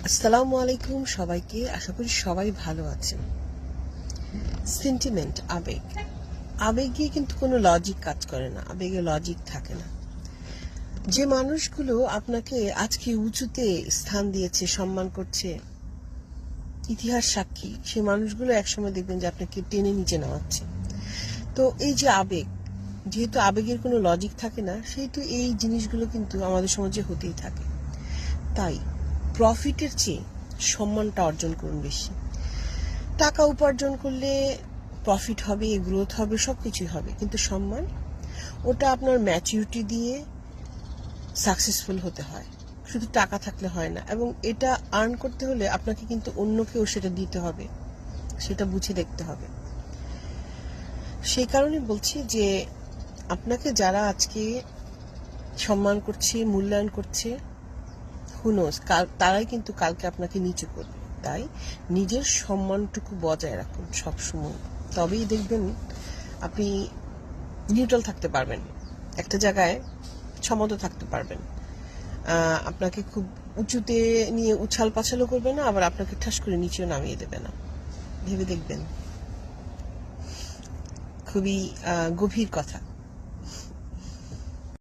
আসসালামু আলাইকুম সবাইকে। আশা করি সবাই ভালো আছেন। সেন্টিমেন্ট, আবেগে কিন্তু কোনো লজিক কাজ করে না, আবেগে লজিক থাকে না। যে মানুষগুলো আপনাকে আজকে উঁচুতে স্থান দিয়েছে, সম্মান করছে, ইতিহাস সাক্ষী, সেই মানুষগুলো একসময় দেখবেন যে আপনাকে টেনে নিচে নামাচ্ছে। তো এই যে আবেগ, যেহেতু আবেগের কোনো লজিক থাকে না, সেহেতু এই জিনিসগুলো কিন্তু আমাদের সমাজে হতেই থাকে। তাই প্রফিটের চেয়ে সম্মানটা অর্জন করুন বেশি। টাকা উপার্জন করলে প্রফিট হবে, গ্রোথ হবে, সবকিছুই হবে, কিন্তু সম্মান, ওটা আপনার ম্যাচুরিটি দিয়ে সাকসেসফুল হতে হয়, শুধু টাকা থাকলে হয় না। এবং এটা আর্ন করতে হলে আপনাকে কিন্তু অন্যকেও সেটা দিতে হবে, সেটা বুঝে দেখতে হবে। সেই কারণে বলছি যে আপনাকে যারা আজকে সম্মান করছে, মূল্যায়ন করছে, হুনোস তারাই কিন্তু কালকে আপনাকে নিচু করবে। তাই নিজের সম্মানটুকু বজায় রাখুন সব সময়, তবেই দেখবেন আপনি নিউট্রাল থাকতে পারবেন, একটা জায়গায় সমত থাকতে পারবেন। আপনাকে খুব উঁচুতে নিয়ে উছাল পাছালও করবে না, আবার আপনাকে ঠাস করে নিচেও নামিয়ে দেবে না। ভেবে দেখবেন, খুবই গভীর কথা।